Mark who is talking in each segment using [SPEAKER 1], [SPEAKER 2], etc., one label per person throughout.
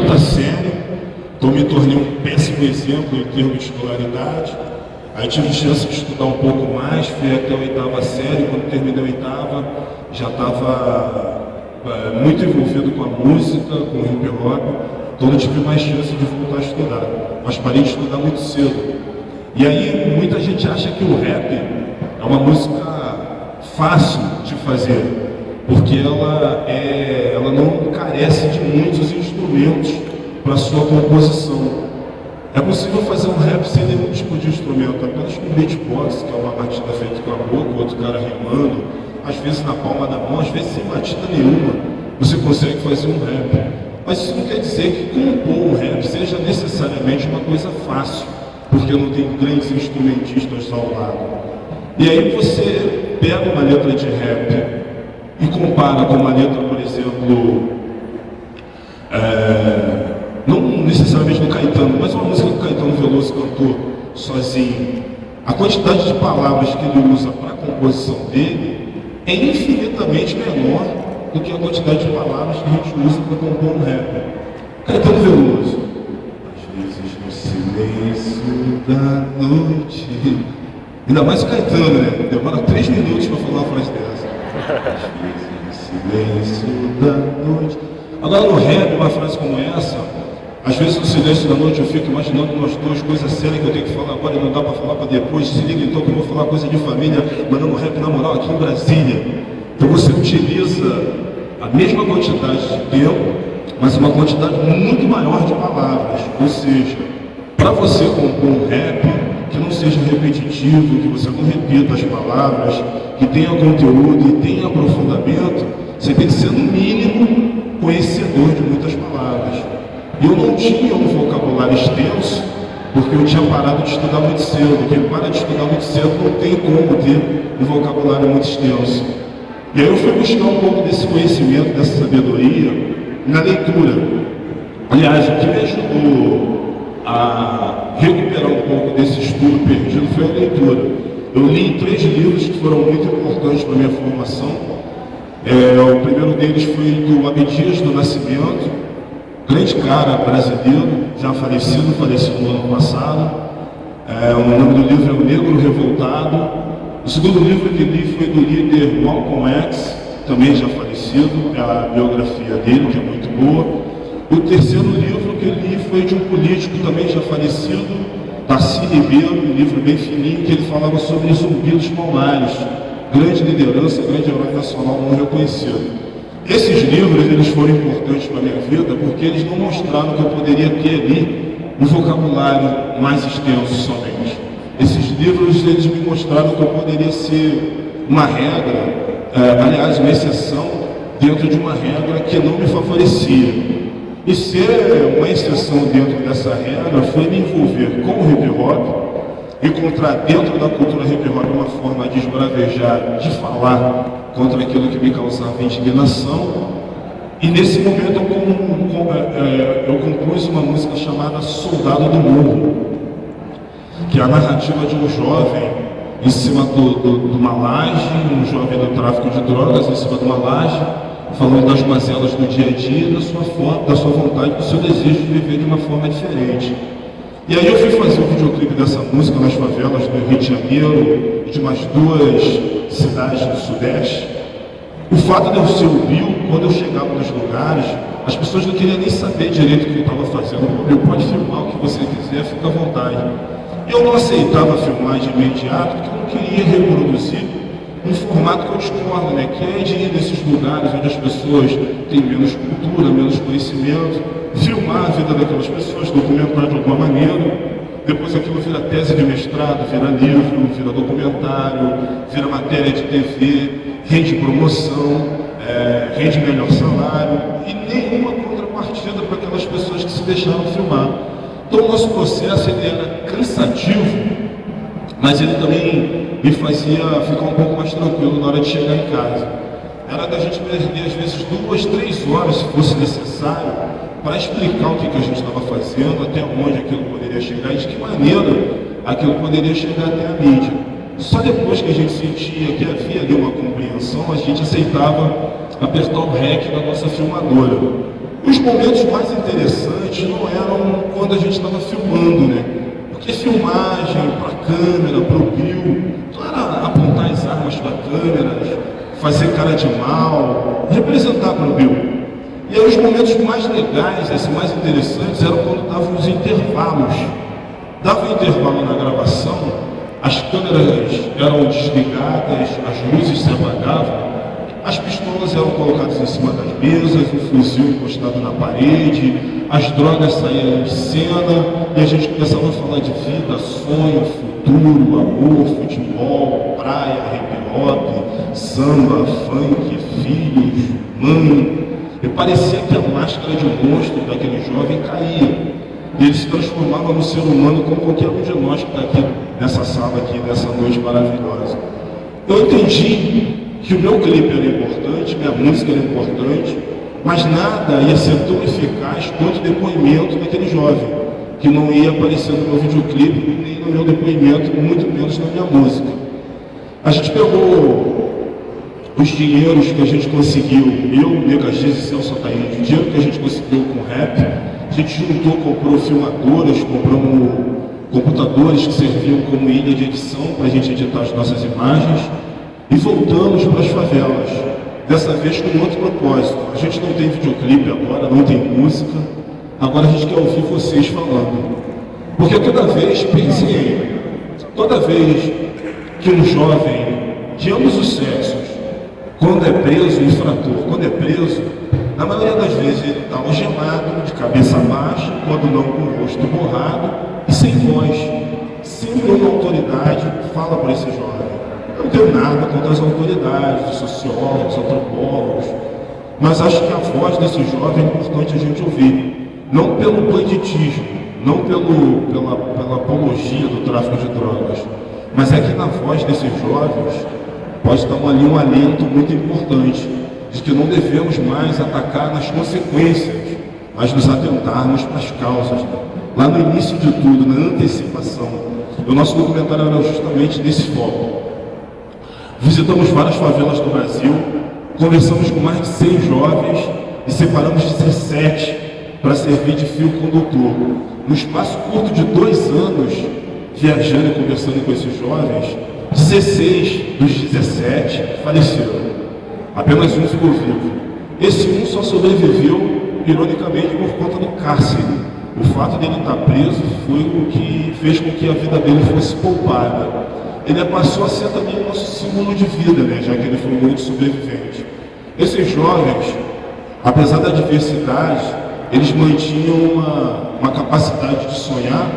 [SPEAKER 1] quinta série, então me tornei um péssimo exemplo em termos de escolaridade. Aí tive chance de estudar um pouco mais, fui até a oitava série. Quando terminei a oitava, já estava muito envolvido com a música, com o hip hop, então não tive mais chance de voltar a estudar, mas parei de estudar muito cedo. E aí muita gente acha que o rap é uma música fácil de fazer, porque ela não carece de muitos instrumentos para sua composição. É possível fazer um rap sem nenhum tipo de instrumento, apenas com beatbox, que é uma batida feita com a boca, outro cara rimando, às vezes na palma da mão, às vezes sem batida nenhuma, você consegue fazer um rap. Mas isso não quer dizer que compor um rap seja necessariamente uma coisa fácil, porque não tem grandes instrumentistas ao lado. E aí você pega uma letra de rap e compara com uma letra, por exemplo, não necessariamente do Caetano, mas uma música que o Caetano Veloso cantou sozinho. A quantidade de palavras que ele usa para a composição dele é infinitamente menor do que a quantidade de palavras que a gente usa para compor um rap. Caetano Veloso. Às vezes no silêncio da noite. Ainda mais o Caetano, né? Demora 3 minutos para falar uma frase dessa. Às vezes no silêncio da noite. Agora no rap, uma frase como essa, às vezes no silêncio da noite eu fico imaginando nós duas coisas sérias que eu tenho que falar agora e não dá para falar para depois. Se liga então que eu vou falar coisa de família, mandando rap na moral aqui em Brasília. Então você utiliza a mesma quantidade de tempo, mas uma quantidade muito maior de palavras. Ou seja, para você compor um rap que não seja repetitivo, que você não repita as palavras, que tenha conteúdo e tenha aprofundamento, você tem que ser no mínimo conhecedor de muitas palavras. Eu não tinha um vocabulário extenso, porque eu tinha parado de estudar muito cedo. Quem para de estudar muito cedo não tem como ter um vocabulário muito extenso. E aí eu fui buscar um pouco desse conhecimento, dessa sabedoria, na leitura. Aliás, o que me ajudou a recuperar um pouco desse estudo perdido foi a leitura. Eu li 3 livros que foram muito importantes para a minha formação. O primeiro deles foi do Abdias do Nascimento, grande cara brasileiro, já falecido no ano passado. O nome do livro é O Negro Revoltado. O segundo livro que li foi do líder Malcolm X, também já falecido, a biografia dele, que é muito boa. O terceiro livro que li foi de um político também já falecido, Darcy Ribeiro, um livro bem fininho, que ele falava sobre Zumbi dos Palmares, grande liderança, grande herói nacional não reconhecido. Esses livros eles foram importantes para a minha vida porque eles não mostraram que eu poderia ter ali um vocabulário mais extenso somente. Esses livros eles me mostraram que eu poderia ser uma regra, aliás, uma exceção dentro de uma regra que não me favorecia. E ser uma exceção dentro dessa regra foi me envolver com o hip hop, encontrar dentro da cultura hip hop uma forma de esbravejar, de falar contra aquilo que me causava indignação. E nesse momento eu compus uma música chamada Soldado do Morro, que é a narrativa de um jovem em cima de uma laje, um jovem do tráfico de drogas em cima de uma laje, falando das mazelas do dia a dia, da sua vontade, do seu desejo de viver de uma forma diferente. E aí eu fui fazer um videoclipe dessa música nas favelas do Rio de Janeiro e de mais 2 cidades do Sudeste. O fato de eu ser o Bill, quando eu chegava nos lugares, as pessoas não queriam nem saber direito o que eu estava fazendo. Bill, pode filmar o que você quiser, fica à vontade. Eu não aceitava filmar de imediato, porque eu não queria reproduzir um formato que eu discordo, né? Que é de ir nesses lugares onde as pessoas têm menos cultura, menos conhecimento, filmar a vida daquelas pessoas, documentar de alguma maneira. Depois aquilo vira tese de mestrado, vira livro, vira documentário, vira matéria de TV, rende promoção, rende melhor salário e nenhuma contrapartida para aquelas pessoas que se deixaram filmar. Então o nosso processo ele era cansativo, mas ele também me fazia ficar um pouco mais tranquilo na hora de chegar em casa. Era da gente perder às vezes 2, 3 horas, se fosse necessário, para explicar o que a gente estava fazendo, até onde aquilo poderia chegar e de que maneira aquilo poderia chegar até a mídia. Só depois que a gente sentia que havia ali uma compreensão, a gente aceitava apertar o REC da nossa filmadora. Os momentos mais interessantes quando a gente estava filmando, né? Porque filmagem para a câmera, para o Bill, não era apontar as armas para a câmera, fazer cara de mal, representar para o Bill. E aí os momentos mais legais, assim, mais interessantes, eram quando davam os intervalos. Dava um intervalo na gravação, as câmeras eram desligadas, as luzes se apagavam, as pistolas eram colocadas em cima das mesas, o fuzil encostado na parede, as drogas saíam de cena e a gente começava a falar de vida, sonho, futuro, amor, futebol, praia, hip hop, samba, funk, filhos, mãe. E parecia que a máscara de monstro daquele jovem caía. E ele se transformava no ser humano como qualquer um de nós que está aqui nessa sala, aqui, nessa noite maravilhosa. Eu entendi que o meu clipe era importante, minha música era importante, mas nada ia ser tão eficaz quanto o depoimento daquele jovem, que não ia aparecer no meu videoclipe, nem no meu depoimento, muito menos na minha música. A gente pegou os dinheiros que a gente conseguiu, eu, Megas Dias e Celso Ataíde, o dinheiro que a gente conseguiu com rap, a gente juntou, comprou filmadoras, compramos computadores que serviam como ilha de edição para a gente editar as nossas imagens e voltamos para as favelas, dessa vez com outro propósito. A gente não tem videoclipe agora, não tem música, agora a gente quer ouvir vocês falando. Porque toda vez, pensem aí, toda vez que um jovem de ambos os sexos, quando é preso, infrator, quando é preso, na maioria das vezes ele está algemado, de cabeça baixa, quando não com o rosto borrado e sem voz. Sempre uma autoridade fala para esse jovem. Eu não tenho nada contra as autoridades, os sociólogos, antropólogos, mas acho que a voz desse jovem é importante a gente ouvir. Não pelo banditismo, não pela apologia do tráfico de drogas, mas é que na voz desses jovens pode estar ali um alento muito importante, de que não devemos mais atacar nas consequências, mas nos atentarmos para as causas. Lá no início de tudo, na antecipação, o nosso documentário era justamente nesse foco. Visitamos várias favelas do Brasil, conversamos com mais de 100 jovens e separamos 17 para servir de fio condutor. No espaço curto de 2 anos, viajando e conversando com esses jovens, 16 dos 17 faleceram. Apenas um ficou vivo. Esse um só sobreviveu, ironicamente, por conta do cárcere. O fato dele estar preso foi o que fez com que a vida dele fosse poupada. Ele passou a ser também o nosso símbolo de vida, né? Já que ele foi muito sobrevivente. Esses jovens, apesar da diversidade, eles mantinham uma capacidade de sonhar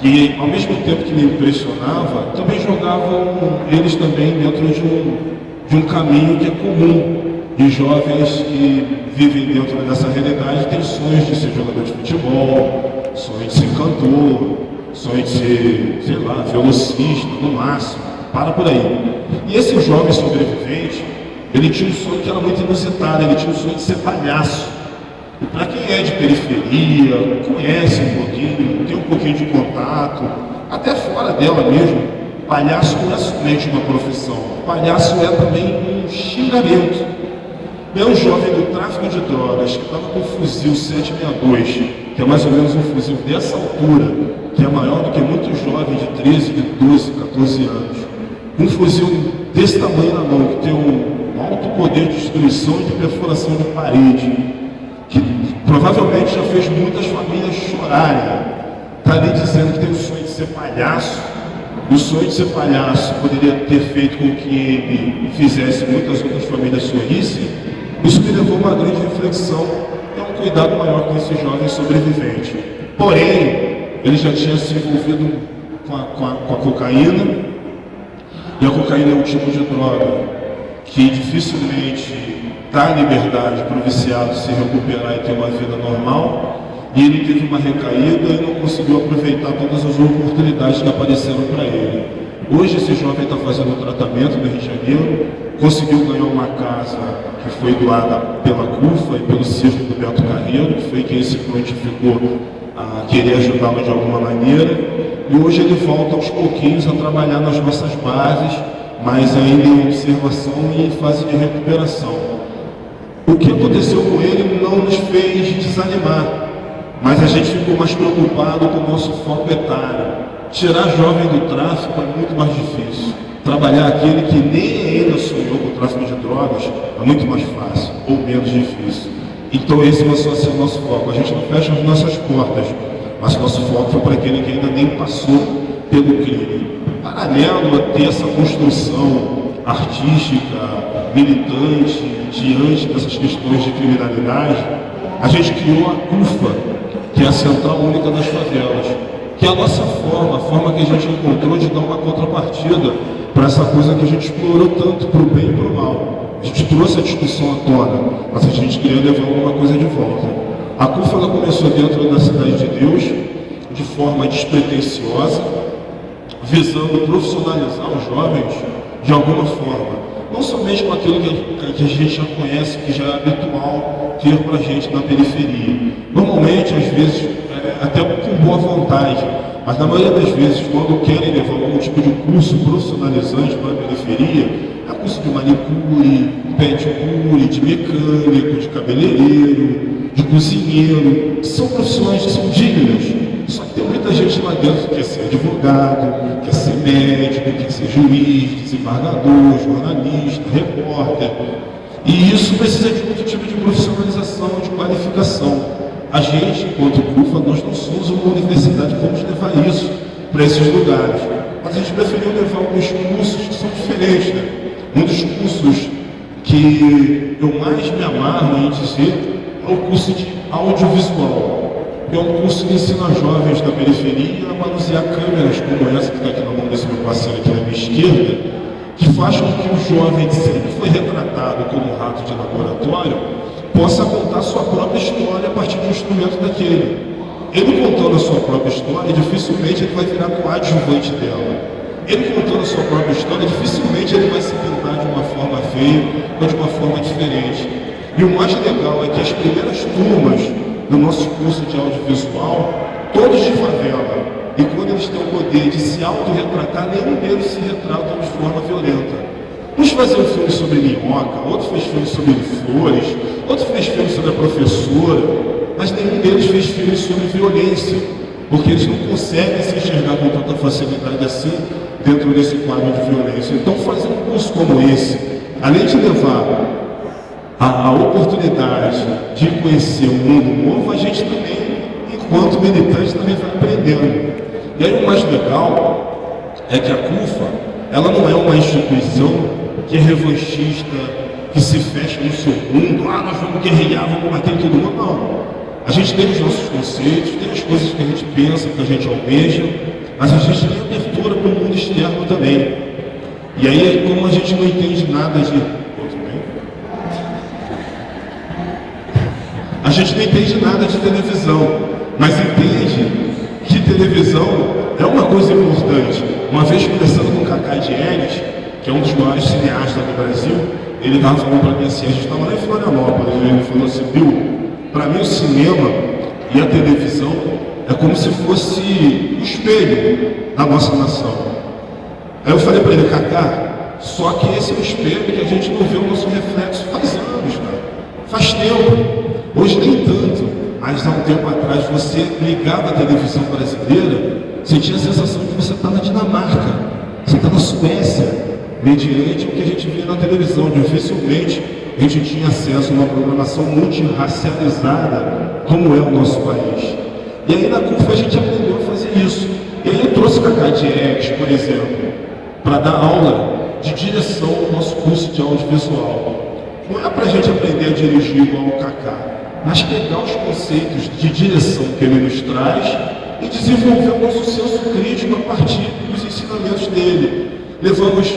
[SPEAKER 1] que, ao mesmo tempo que me impressionava, também jogavam eles também dentro de um caminho que é comum de jovens que vivem dentro dessa realidade, têm sonhos de ser jogador de futebol, sonho de ser cantor, sonho de ser, sei lá, velocista, no máximo, para por aí. E esse jovem sobrevivente, ele tinha um sonho que era muito inusitado, ele tinha um sonho de ser palhaço. E para quem é de periferia, conhece um pouquinho, tem um pouquinho de contato, até fora dela mesmo, palhaço não é somente uma profissão, palhaço é também um xingamento. É um jovem do tráfico de drogas que estava com um fuzil 762, que é mais ou menos um fuzil dessa altura, que é maior do que muitos jovens de 13, de 12, 14 anos. Um fuzil desse tamanho na mão, que tem um alto poder de destruição e de perfuração de parede, que provavelmente já fez muitas famílias chorarem. Está ali dizendo que tem o sonho de ser palhaço. O sonho de ser palhaço poderia ter feito com que ele fizesse muitas outras famílias sorrissem. Isso me levou a uma grande reflexão e a um cuidado maior com esse jovem sobrevivente. Porém, ele já tinha se envolvido com a cocaína, e a cocaína é um tipo de droga que dificilmente dá liberdade para o viciado se recuperar e ter uma vida normal, e ele teve uma recaída e não conseguiu aproveitar todas as oportunidades que apareceram para ele. Hoje esse jovem está fazendo um tratamento no Rio de Janeiro, conseguiu ganhar uma casa que foi doada pela CUFA e pelo Circo do Beto Carreiro, que foi quem se prontificou a querer ajudá-lo de alguma maneira, e hoje ele volta aos pouquinhos a trabalhar nas nossas bases, mas ainda em observação e em fase de recuperação. O que aconteceu com ele não nos fez desanimar. mas a gente ficou mais preocupado com o nosso foco etário. Tirar jovem do tráfico é muito mais difícil. Trabalhar aquele que nem ainda sonhou com o tráfico de drogas é muito mais fácil, ou menos difícil. Então esse passou a ser o nosso foco. A gente não fecha as nossas portas, mas o nosso foco foi para aquele que ainda nem passou pelo crime. Paralelo a ter essa construção artística, militante, diante dessas questões de criminalidade, a gente criou a CUFA, que é a Central Única das Favelas, que é a nossa forma, a forma que a gente encontrou de dar uma contrapartida para essa coisa que a gente explorou tanto para o bem e para o mal. A gente trouxe a discussão à tona, mas a gente queria levar alguma coisa de volta. A CUFA ela começou dentro da Cidade de Deus, de forma despretensiosa, visando profissionalizar os jovens de alguma forma. Não somente com aquilo que a gente já conhece, que já é habitual ter para a gente na periferia. Normalmente, às vezes, até com boa vontade, mas na maioria das vezes, quando querem levar algum tipo de curso profissionalizante para a periferia, é curso de manicure, pedicure, de mecânico, de cabeleireiro, de cozinheiro, que são profissões que são dignas. Só que tem muita gente lá dentro que quer ser advogado, quer ser médico, quer ser juiz, desembargador, jornalista, repórter. E isso precisa de outro tipo de profissionalização, de qualificação. A gente, enquanto CUFA, nós não somos uma universidade que vamos levar isso para esses lugares. Mas a gente preferiu levar alguns cursos que são diferentes, né? Um dos cursos que eu mais me amarro em dizer é o curso de audiovisual. É um curso que ensina jovens da periferia a manusear câmeras como essa que está aqui na mão desse meu parceiro aqui na minha esquerda, que faz com que o jovem que sempre foi retratado como um rato de laboratório possa contar sua própria história a partir do instrumento daquele. Ele contando a sua própria história, dificilmente ele vai virar coadjuvante dela. Ele contando a sua própria história, dificilmente ele vai se pintar de uma forma feia ou de uma forma diferente. E o mais legal é que as primeiras turmas no nosso curso de audiovisual, todos de favela. E quando eles têm o poder de se autorretratar, nenhum deles se retrata de forma violenta. Uns faziam filme sobre minhoca, outros fez filme sobre flores, outros fez filme sobre a professora, mas nenhum deles fez filme sobre violência, porque eles não conseguem se enxergar com tanta facilidade assim dentro desse quadro de violência. Então fazer um curso como esse, além de levar a oportunidade de conhecer um mundo novo, a gente também, enquanto militante, também vai aprendendo. E aí o mais legal é que a CUFA, ela não é uma instituição que é revanchista, que se fecha no seu mundo, nós vamos guerrear, vamos bater em todo mundo, não. A gente tem os nossos conceitos, tem as coisas que a gente pensa, que a gente almeja, mas a gente tem abertura para o mundo externo também. E aí, como a gente não entende nada de... A gente não entende nada de televisão, mas entende que televisão é uma coisa importante. Uma vez conversando com o Cacá Diegues, que é um dos maiores cineastas do Brasil, ele estava falando para mim assim, a gente estava lá em Florianópolis, ele falou assim, Bill, para mim o cinema e a televisão é como se fosse o espelho da nossa nação. Aí eu falei para ele, Cacá, só que esse é o espelho que a gente não vê o nosso reflexo faz anos, cara. Faz tempo. Hoje nem tanto, mas há um tempo atrás você ligava a televisão brasileira, você tinha a sensação de que você está na Dinamarca, você está na Suécia, mediante o que a gente via na televisão. Dificilmente a gente tinha acesso a uma programação multirracializada como é o nosso país. E aí na CUFA a gente aprendeu a fazer isso. E aí eu trouxe o Cacá Diegues, por exemplo, para dar aula de direção no nosso curso de audiovisual. Não é para a gente aprender a dirigir igual o Cacá, mas pegar os conceitos de direção que ele nos traz e desenvolver o nosso senso crítico a partir dos ensinamentos dele. Levamos